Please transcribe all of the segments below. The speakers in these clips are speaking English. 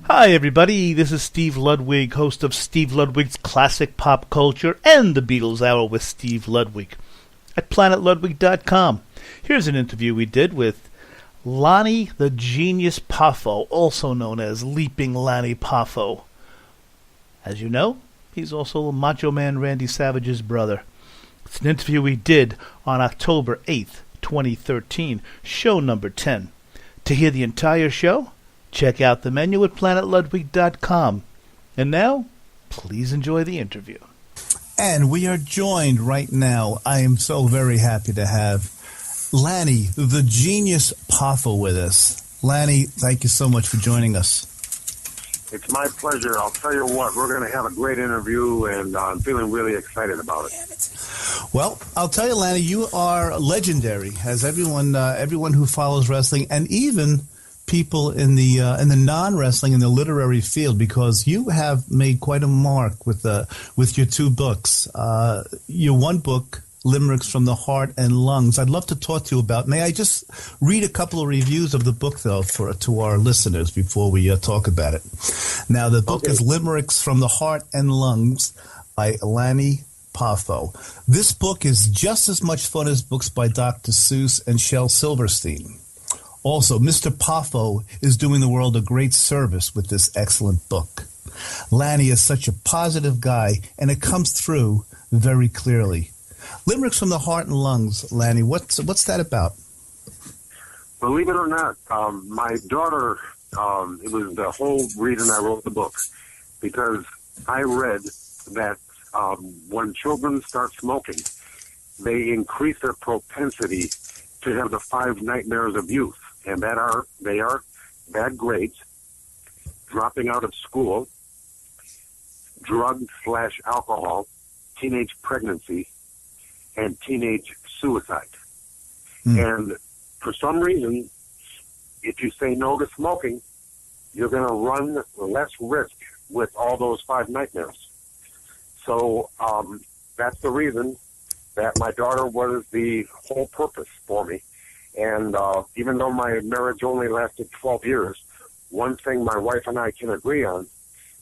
Hi everybody, this is Steve Ludwig, host of Steve Ludwig's Classic Pop Culture and the Beatles Hour with Steve Ludwig at planetludwig.com. Here's an interview we did with Lanny the Genius Poffo, also known as Leaping Lanny Poffo. As you know, he's also Macho Man Randy Savage's brother. It's an interview we did on October 8th, 2013, show number 10. To hear the entire show, check out the menu at planetludwig.com. And now, please enjoy the interview. And we are joined right now. I am so very happy to have Lanny, the Genius Poffo, with us. Lanny, thank you so much for joining us. It's my pleasure. I'll tell you what, we're going to have a great interview, and I'm feeling really excited about it. Well, I'll tell you, Lanny, you are legendary, as everyone who follows wrestling, and even people in the non-wrestling, in the literary field, because you have made quite a mark with your two books. Your one book, Limericks from the Heart and Lungs, I'd love to talk to you about. May I just read a couple of reviews of the book, though, to our listeners before we talk about it? Now, the book is Limericks from the Heart and Lungs by Lanny Poffo. This book is just as much fun as books by Dr. Seuss and Shel Silverstein. Also, Mr. Poffo is doing the world a great service with this excellent book. Lanny is such a positive guy, and it comes through very clearly. Limericks from the Heart and Lungs, Lanny, what's that about? Believe it or not, my daughter, it was the whole reason I wrote the book, because I read that when children start smoking, they increase their propensity to have the 5 nightmares of youth, and they are bad grades, dropping out of school, drug/alcohol, teenage pregnancy, and teenage suicide. And for some reason, if you say no to smoking, you're going to run less risk with all those 5 nightmares. So that's the reason that my daughter was the whole purpose for me. And even though my marriage only lasted 12 years, one thing my wife and I can agree on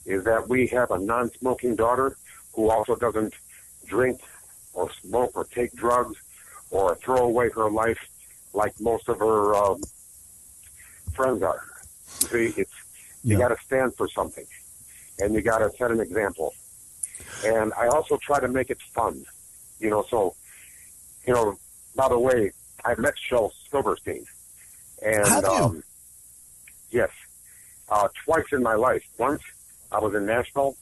is that we have a non-smoking daughter who also doesn't drink or smoke or take drugs or throw away her life like most of her friends are. See, you got to stand for something, and you got to set an example. And I also try to make it fun, so, by the way, I met Shel Silverstein. And, have you? Yes, twice in my life. Once I was in Nashville,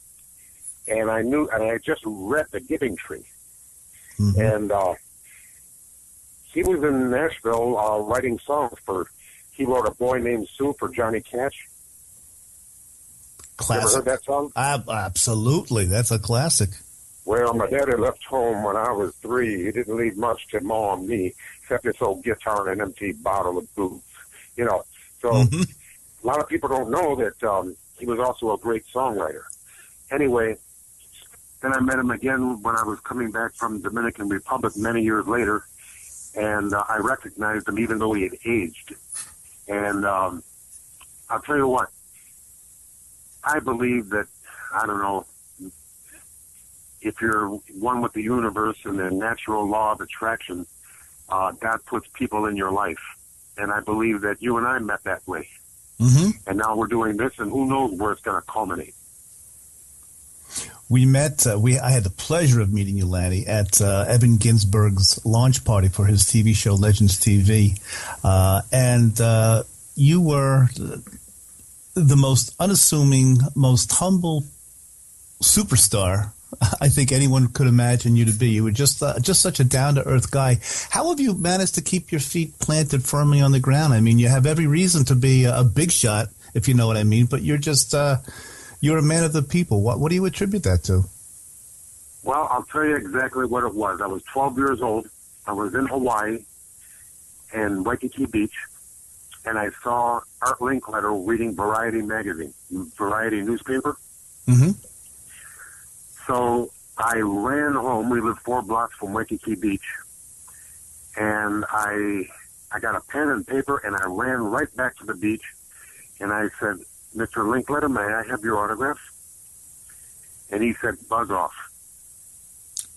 and I just read The Giving Tree. Mm-hmm. And he was in Nashville writing songs he wrote A Boy Named Sue for Johnny Cash. Classic. You ever heard that song? Absolutely. That's a classic. Well, my daddy left home when I was 3. He didn't leave much to Ma and me, except this old guitar and an empty bottle of booze. So a lot of people don't know that he was also a great songwriter. Anyway, then I met him again when I was coming back from the Dominican Republic many years later, and I recognized him even though he had aged. And I'll tell you what, I believe that, I don't know, if you're one with the universe and the natural law of attraction, God puts people in your life. And I believe that you and I met that way. Mm-hmm. And now we're doing this, and who knows where it's going to culminate. We met, I had the pleasure of meeting you, Lanny, at Evan Ginsberg's launch party for his TV show, Legends TV. And you were the most unassuming, most humble superstar I think anyone could imagine you to be. You were just such a down-to-earth guy. How have you managed to keep your feet planted firmly on the ground? I mean, you have every reason to be a big shot, if you know what I mean, but you're just you're a man of the people. What do you attribute that to? Well, I'll tell you exactly what it was. I was 12 years old. I was in Hawaii in Waikiki Beach, and I saw Art Linkletter reading Variety magazine, Variety newspaper. Mm-hmm. So I ran home. We lived 4 blocks from Waikiki Beach. And I got a pen and paper, and I ran right back to the beach, and I said, Mr. Linkletter, may I have your autograph? And he said, buzz off.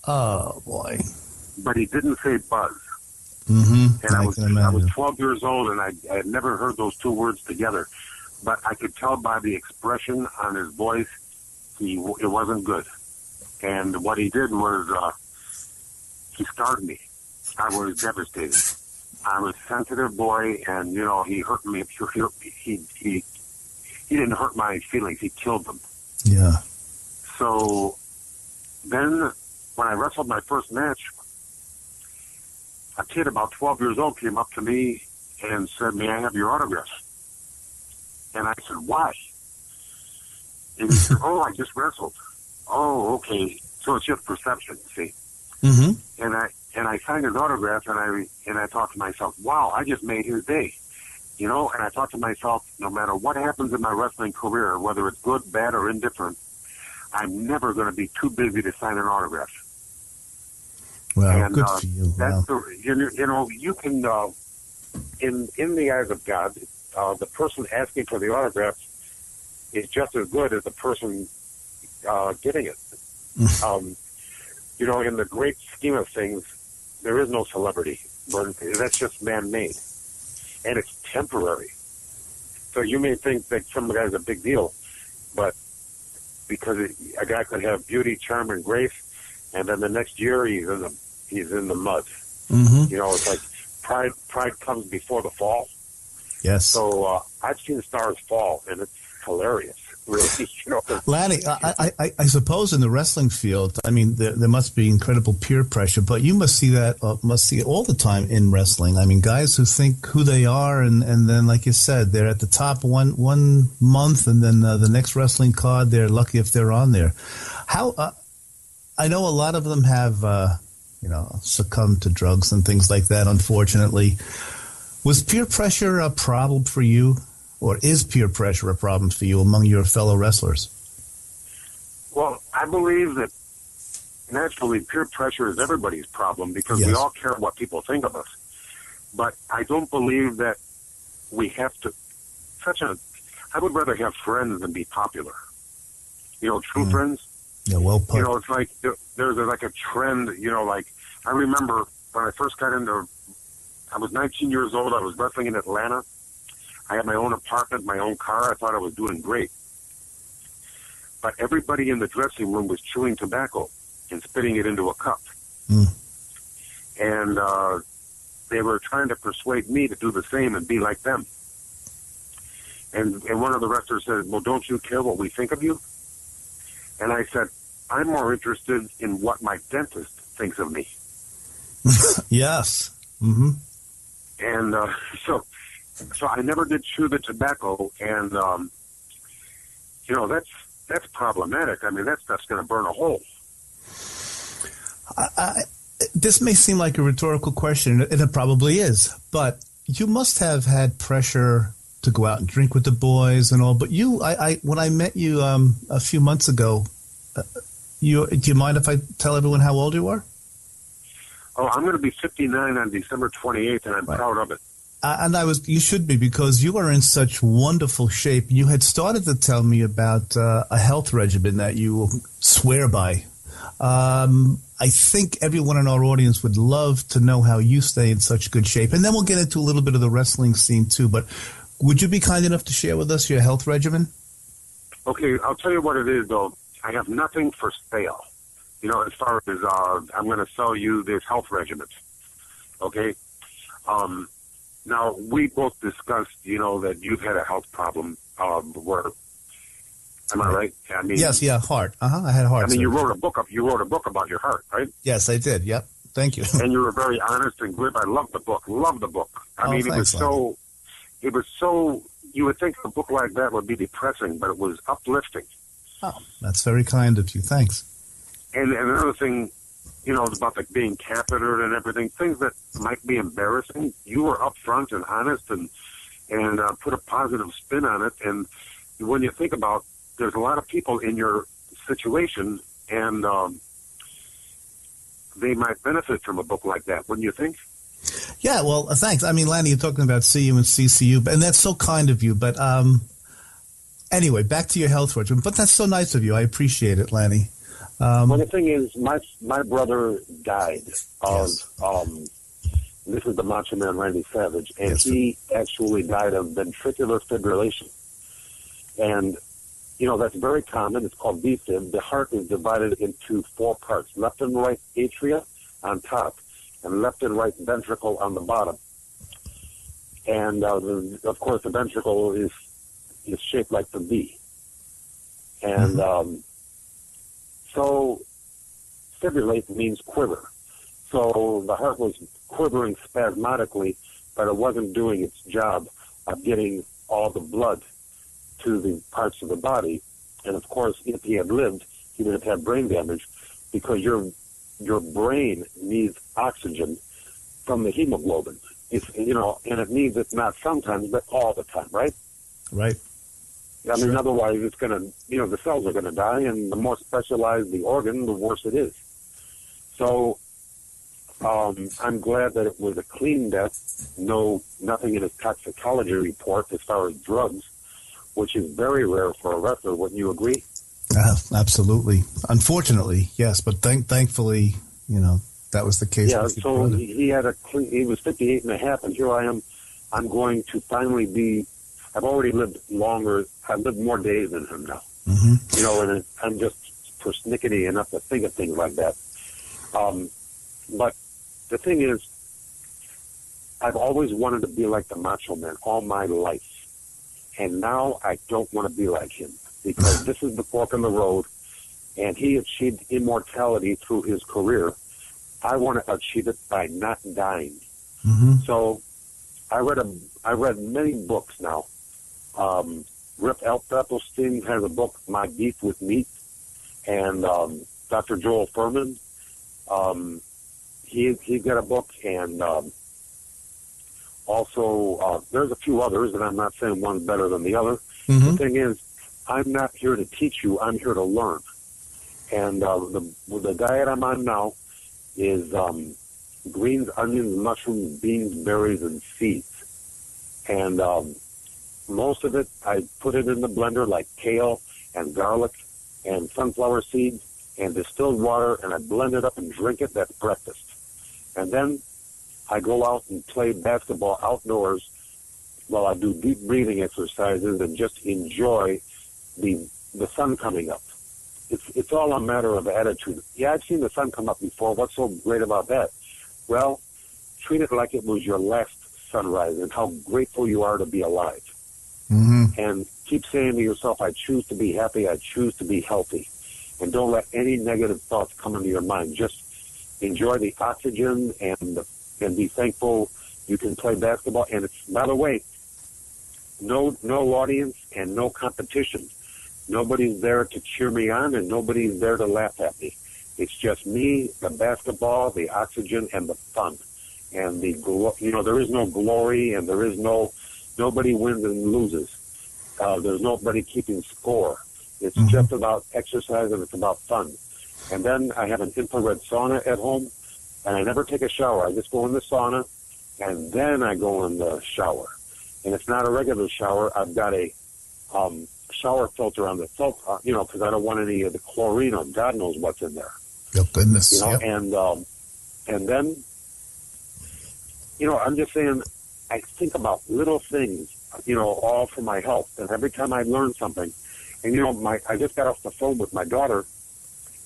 Oh, boy. But he didn't say buzz. Mm-hmm. And I was 12 years old, and I had never heard those two words together. But I could tell by the expression on his voice, it wasn't good. And what he did was, he scarred me. I was devastated. I was a sensitive boy, and, you know, he hurt me. He didn't hurt my feelings. He killed them. Yeah. So then when I wrestled my first match, a kid about 12 years old came up to me and said, may I have your autograph? And I said, why? And he said, oh, I just wrestled. Oh, okay. So it's just perception, see? Mm-hmm. And I signed his autograph, and I thought to myself, wow, I just made his day. You know, and I thought to myself, no matter what happens in my wrestling career, whether it's good, bad, or indifferent, I'm never going to be too busy to sign an autograph. Well, and, good for you. That's Wow. you know, you can, in the eyes of God, the person asking for the autograph is just as good as the person getting it. You know, in the great scheme of things, there is no celebrity. But that's just man-made. And it's temporary. So you may think that some guy's a big deal, but because a guy could have beauty, charm, and grace, and then the next year he's in the mud. Mm-hmm. You know, it's like pride comes before the fall. Yes. So I've seen stars fall, and it's hilarious, really. You know, Lanny, I suppose in the wrestling field, I mean, there must be incredible peer pressure, but you must see it all the time in wrestling. I mean, guys who think who they are, and then, like you said, they're at the top one month, and then the next wrestling card, they're lucky if they're on there. How I know a lot of them have, succumbed to drugs and things like that, unfortunately. Was peer pressure a problem for you? Or is peer pressure a problem for you among your fellow wrestlers? well, I believe that naturally peer pressure is everybody's problem because we Yes. all care what people think of us. But I don't believe that we have to I would rather have friends than be popular. You know, true friends. Yeah, well put. You know, it's like there's like a trend, you know, like I remember when I first got into, I was 19 years old, I was wrestling in Atlanta. I had my own apartment, my own car. I thought I was doing great. But everybody in the dressing room was chewing tobacco and spitting it into a cup. And they were trying to persuade me to do the same and be like them. And one of the wrestlers said, well, don't you care what we think of you? And I said, I'm more interested in what my dentist thinks of me. Yes. Mm-hmm. And so I never did chew the tobacco, and you know, that's problematic. I mean, that stuff's going to burn a hole. This may seem like a rhetorical question, and it probably is, but you must have had pressure to go out and drink with the boys and all. But when I met you a few months ago, do you mind if I tell everyone how old you are? Oh, I'm going to be 59 on December 28th, and I'm proud of it. And you should be, because you are in such wonderful shape. You had started to tell me about a health regimen that you swear by. I think everyone in our audience would love to know how you stay in such good shape. And then we'll get into a little bit of the wrestling scene too. But would you be kind enough to share with us your health regimen? Okay, I'll tell you what it is, though. I have nothing for sale. You know, as far as I'm going to sell you this health regimen. Okay? Now, we both discussed, you know, that you've had a health problem where, am I right? I mean, yes, yeah, heart. I had heart. I mean, you wrote a book about your heart, right? Yes, I did. Yep. Thank you. And you were very honest and glib. I love the book. I mean, thanks, it was so, you would think a book like that would be depressing, but it was uplifting. Oh, that's very kind of you. Thanks. And another thing, you know, about like being cathetered and everything, things that might be embarrassing, you were upfront and honest and put a positive spin on it. And when you think about, there's a lot of people in your situation, and they might benefit from a book like that, wouldn't you think? Yeah, well, thanks. I mean, Lanny, you're talking about CU and CCU, and that's so kind of you. But anyway, back to your health regimen. But that's so nice of you. I appreciate it, Lanny. Well, the thing is, my brother died of, this is the Macho Man Randy Savage, and he actually died of ventricular fibrillation. And, you know, that's very common. It's called VFib. The heart is divided into 4 parts, left and right atria on top, and left and right ventricle on the bottom. And, of course, the ventricle is shaped like the V. And so fibrillate means quiver. So the heart was quivering spasmodically, but it wasn't doing its job of getting all the blood to the parts of the body. And, of course, if he had lived, he would have had brain damage because your brain needs oxygen from the hemoglobin. It's, you know, and it needs it not sometimes, but all the time, right? Right. I mean, otherwise it's going to, you know, the cells are going to die, and the more specialized the organ, the worse it is. So I'm glad that it was a clean death, nothing in his toxicology report as far as drugs, which is very rare for a wrestler. Wouldn't you agree? Absolutely. Unfortunately, yes, but thankfully, you know, that was the case. Yeah, so he was 58 and a half, and here I am. I'm going to finally be, I've already lived longer, I've lived more days than him now. Mm-hmm. You know, and I'm just persnickety enough to think of things like that. But the thing is, I've always wanted to be like the Macho Man all my life. And now I don't want to be like him because this is the fork in the road, and he achieved immortality through his career. I want to achieve it by not dying. Mm-hmm. So I read many books now. Rip Epstein has a book, My Beef with Meat, and Dr. Joel Furman, he's got a book, and also there's a few others, and I'm not saying one's better than the other. Mm-hmm. The thing is, I'm not here to teach you, I'm here to learn. And the diet I'm on now is greens, onions, mushrooms, beans, berries, and seeds. And most of it, I put it in the blender like kale and garlic and sunflower seeds and distilled water, and I blend it up and drink it. That's breakfast. And then I go out and play basketball outdoors while I do deep breathing exercises and just enjoy the sun coming up. It's all a matter of attitude. Yeah, I've seen the sun come up before. What's so great about that? Well, treat it like it was your last sunrise and how grateful you are to be alive. Mm-hmm. And keep saying to yourself, I choose to be happy, I choose to be healthy. And don't let any negative thoughts come into your mind. Just enjoy the oxygen and be thankful you can play basketball. And it's, by the way, no audience and no competition. Nobody's there to cheer me on, and nobody's there to laugh at me. It's just me, the basketball, the oxygen, and the fun. And there is no glory, and there is nobody wins and loses. There's nobody keeping score. It's just about exercise, and it's about fun. And then I have an infrared sauna at home, and I never take a shower. I just go in the sauna, and then I go in the shower. And it's not a regular shower. I've got a shower filter on the filter, because I don't want any of the chlorine or God knows what's in there. Oh, goodness. Yep. And then, I'm just saying, I think about little things, all for my health. And every time I learn something, and I just got off the phone with my daughter,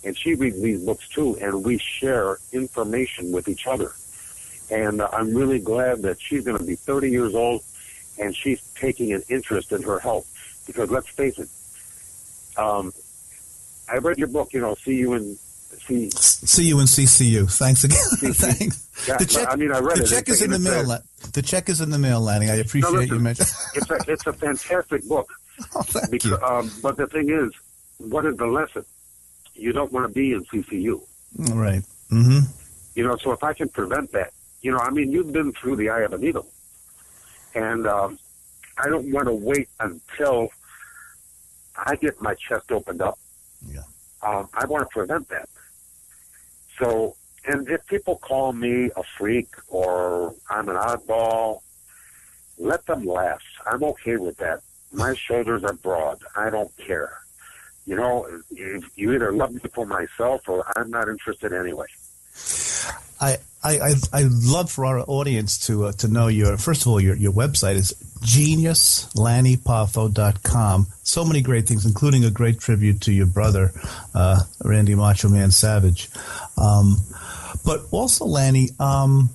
and she reads these books too, and we share information with each other. And I'm really glad that she's going to be 30 years old, and she's taking an interest in her health. Because let's face it, I read your book, See You in CCU. Thanks again. Thanks. Yeah, I read it. The check is in the mail. The check is in the mail, Lanny. I appreciate you mentioning. It's a fantastic book. Oh, thank you. But the thing is, what is the lesson? You don't want to be in CCU. Right. Mm-hmm. So if I can prevent that, you've been through the eye of a needle. And I don't want to wait until I get my chest opened up. Yeah. I want to prevent that. So And if people call me a freak or I'm an oddball, let them laugh. I'm okay with that. My shoulders are broad. I don't care. You know, you either love me for myself or I'm not interested anyway. I'd love for our audience to know first of all, your website is geniuslannypoffo.com. So many great things, including a great tribute to your brother, Randy Macho Man Savage. But also, Lanny, have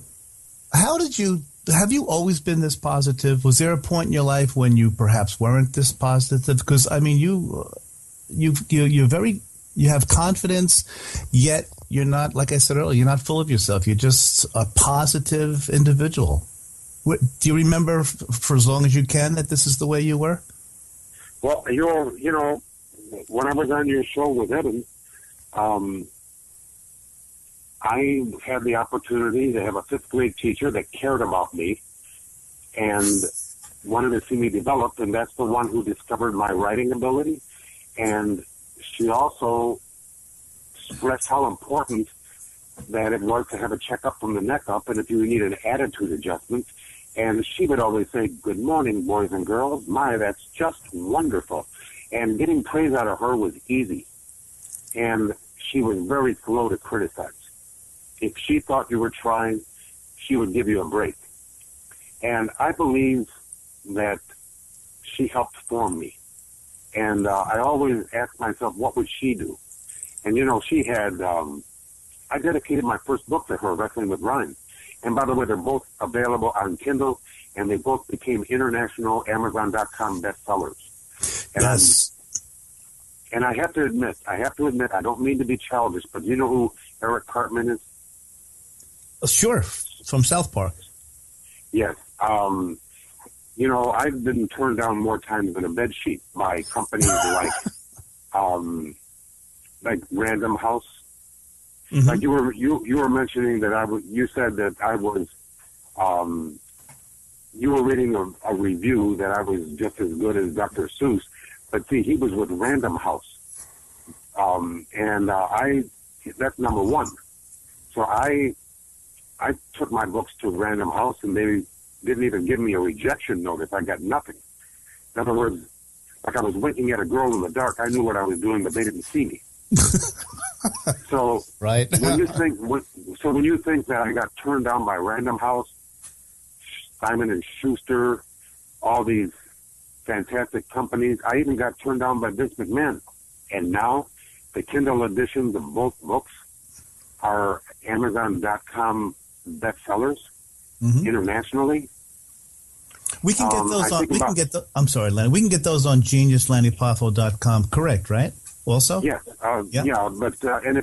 you always been this positive? Was there a point in your life when you perhaps weren't this positive? Because, I mean, you have confidence, yet you're not, like I said earlier, you're not full of yourself. You're just a positive individual. Do you remember for as long as you can that this is the way you were? Well, you know, when I was on your show with Evan, I had the opportunity to have a fifth grade teacher that cared about me and wanted to see me develop, and that's the one who discovered my writing ability. And she also stressed how important that it was to have a checkup from the neck up, and if you need an attitude adjustment. And she would always say, "Good morning, boys and girls. My, that's just wonderful." And getting praise out of her was easy. And she was very slow to criticize. If she thought you were trying, she would give you a break. And I believe that she helped form me. And I always ask myself, what would she do? And, you know, she had, I dedicated my first book to her, Wrestling with Rhyme. And by the way, they're both available on Kindle, and they both became international Amazon.com bestsellers. And Yes. And I have to admit, I don't mean to be childish, but you know who Eric Cartman is? Sure, from South Park. Yes. You know, I've been turned down more times than a bed sheet by companies like Random House. Mm-hmm. Like you were mentioning that you said that I was, you were reading a review that I was just as good as Dr. Seuss, but see, he was with Random House. That's number one. So I took my books to Random House, and they didn't even give me a rejection notice. I got nothing. In other words, like I was winking at a girl in the dark. I knew what I was doing, but they didn't see me. So right. when you think that I got turned down by Random House, Simon and Schuster, all these fantastic companies, I even got turned down by Vince McMahon. And now the Kindle editions of both books are Amazon.com bestsellers internationally. We can get those on. I'm sorry, Lanny. We can get those on geniuslannypoffo.com. Correct, right? Also. Yes. Yeah. But and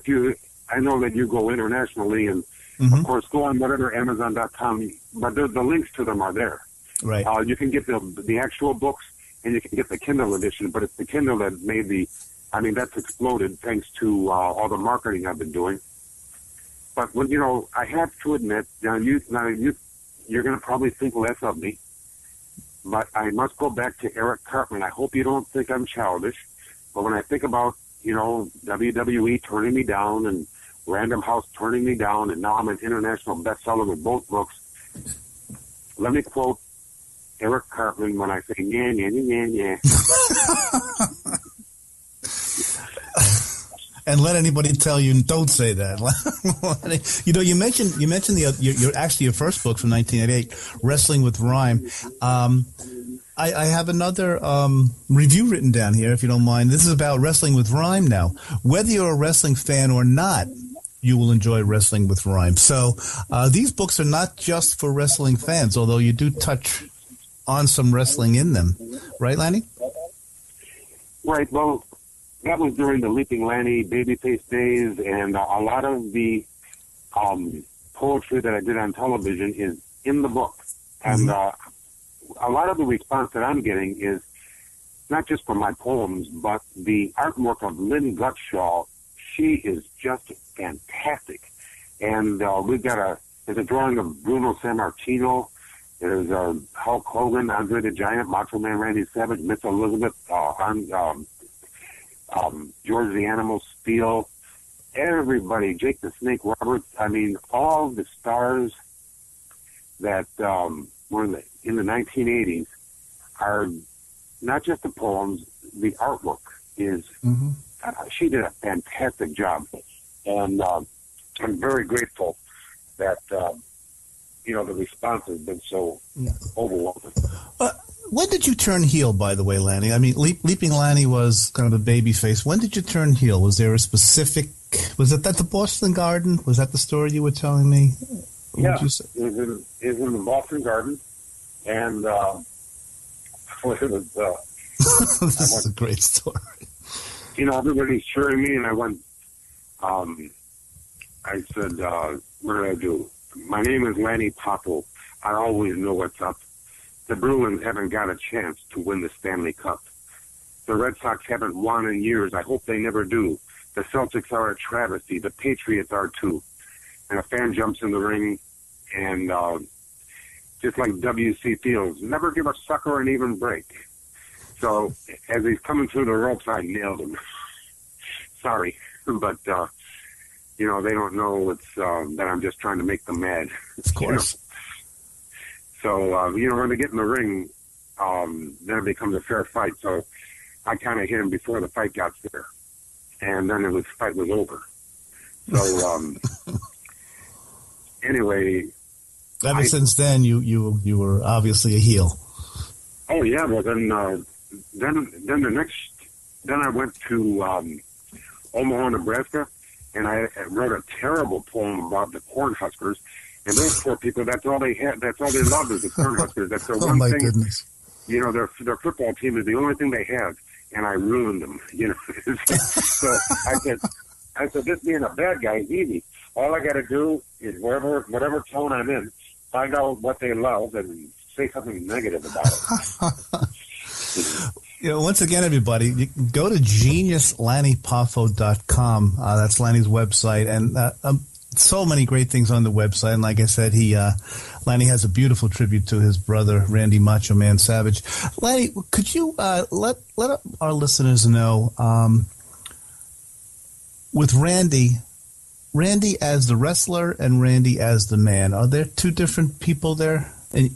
I know that you go internationally, and Mm-hmm. of course go on whatever Amazon.com. But the links to them are there. Right. You can get the actual books, and you can get the Kindle edition. But it's the Kindle that made that's exploded thanks to all the marketing I've been doing. But when I have to admit, you're going to probably think less of me. But I must go back to Eric Cartman. I hope you don't think I'm childish. But when I think about, WWE turning me down and Random House turning me down, and now I'm an international bestseller with both books, let me quote Eric Cartman when I say, yeah, yeah, yeah, yeah. And let anybody tell you, don't say that. You mentioned your first book from 1988, Wrestling with Rhyme. I have another review written down here, if you don't mind. This is about Wrestling with Rhyme now. Whether you're a wrestling fan or not, you will enjoy Wrestling with Rhyme. So these books are not just for wrestling fans, although you do touch on some wrestling in them. Right, Lanny? Right. Well, that was during the Leaping Lanny Babyface days, and a lot of the poetry that I did on television is in the book. And a lot of the response that I'm getting is not just for my poems, but the artwork of Lynn Gutshaw. She is just fantastic. And there's a drawing of Bruno Sammartino. There's Hulk Hogan, Andre the Giant, Macho Man Randy Savage, Miss Elizabeth, George the Animal Steele. everybody, Jake the Snake Roberts, I mean, all the stars that were in the 1980s are not just the poems, the artwork is, she did a fantastic job. And I'm very grateful that, the response has been so overwhelming. When did you turn heel, by the way, Lanny? I mean, Leaping Lanny was kind of a baby face. When did you turn heel? Was there a specific... Was it at the Boston Garden? Was that the story you were telling me? Yeah, it was in the Boston Garden. And it was... This is a great story. Everybody's cheering me, and I went... I said, what did I do? My name is Lanny Poffo. I always know what's up. The Bruins haven't got a chance to win the Stanley Cup. The Red Sox haven't won in years. I hope they never do. The Celtics are a travesty. The Patriots are too. And a fan jumps in the ring, and just like W.C. Fields, never give a sucker an even break. So as he's coming through the ropes, I nailed him. Sorry, but they don't know it's that I'm just trying to make them mad. Of course. So, when they get in the ring, then it becomes a fair fight. So I kind of hit him before the fight got there. And then the fight was over. So, anyway. Ever since then, you were obviously a heel. Oh, yeah. Well, then I went to Omaha, Nebraska, and I wrote a terrible poem about the Cornhuskers. And those poor people, that's all they had. That's all they loved is the Cornhuskers. That's their one thing. Goodness. Their football team is the only thing they have, and I ruined them. So I said, this being a bad guy is easy. All I got to do is whatever tone I'm in, find out what they love and say something negative about it. Once again, everybody, you can go to geniuslannypoffo.com. That's Lanny's website, and so many great things on the website. And like I said, Lanny has a beautiful tribute to his brother, Randy Macho Man Savage. Lanny, could you let our listeners know, with Randy as the wrestler and Randy as the man, are there two different people there? And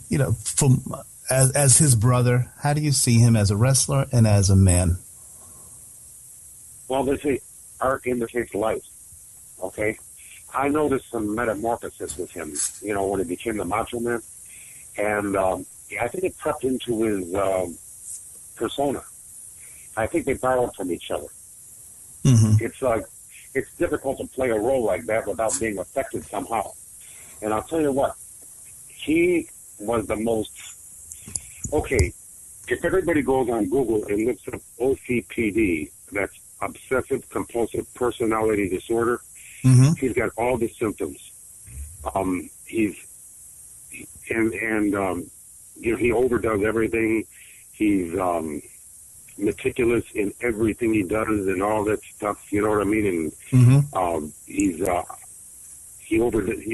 as his brother, how do you see him as a wrestler and as a man? Well, they say art imitates life. Okay. I noticed some metamorphosis with him, when he became the Macho Man. And I think it crept into his persona. I think they borrowed from each other. Mm-hmm. It's difficult to play a role like that without being affected somehow. And I'll tell you what, he was the most... Okay, if everybody goes on Google and looks up OCPD, that's Obsessive Compulsive Personality Disorder, mm-hmm. He's got all the symptoms. He overdoes everything. He's meticulous in everything he does and all that stuff. You know what I mean? And mm-hmm. He overdoes.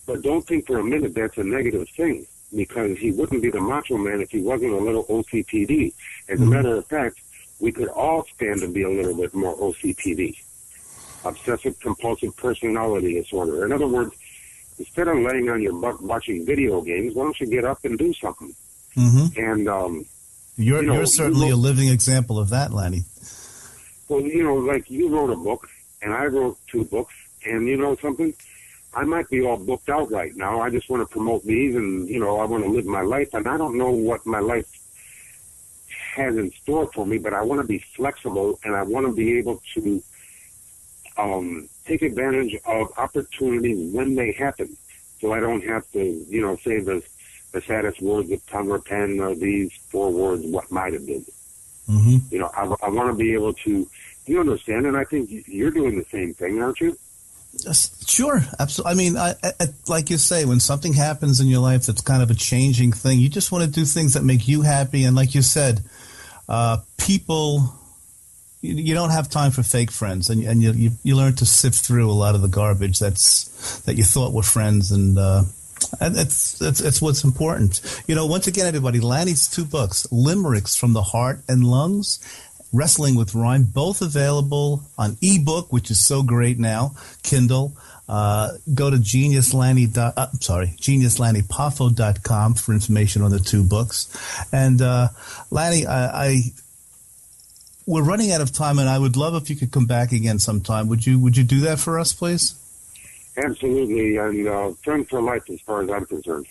But don't think for a minute that's a negative thing, because he wouldn't be the Macho Man if he wasn't a little OCPD. As a matter of fact, we could all stand to be a little bit more OCPD, Obsessive Compulsive Personality Disorder. In other words, instead of laying on your butt watching video games, why don't you get up and do something? Mm-hmm. And you're certainly a living example of that, Lanny. Well, like you wrote a book, and I wrote 2 books, and you know something? I might be all booked out right now. I just want to promote these, and, I want to live my life, and I don't know what my life has in store for me, but I want to be flexible, and I want to be able to take advantage of opportunities when they happen, so I don't have to, say the saddest words of tongue or pen or these 4 words, what might have been. Mm-hmm. I want to be able to, you understand, and I think you're doing the same thing, aren't you? Sure, absolutely. I mean, I, like you say, when something happens in your life that's kind of a changing thing, you just want to do things that make you happy. And like you said, people, you don't have time for fake friends, and you learn to sift through a lot of the garbage that you thought were friends, and it's what's important. Once again, everybody, Lanny's 2 books, Limericks from the Heart and Lungs, Wrestling with Rhyme, both available on ebook, which is so great now, Kindle. Go to geniuslannypoffo.com for information on the two books. And Lanny, we're running out of time, and I would love if you could come back again sometime. Would you do that for us, please? Absolutely, and friend for life as far as I'm concerned.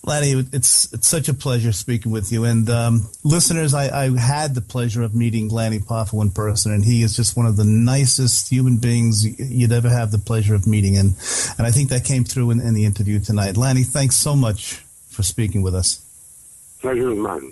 Lanny, it's such a pleasure speaking with you. And listeners, I had the pleasure of meeting Lanny Poffo in person, and he is just one of the nicest human beings you'd ever have the pleasure of meeting. And I think that came through in the interview tonight. Lanny, thanks so much for speaking with us. Pleasure is mine.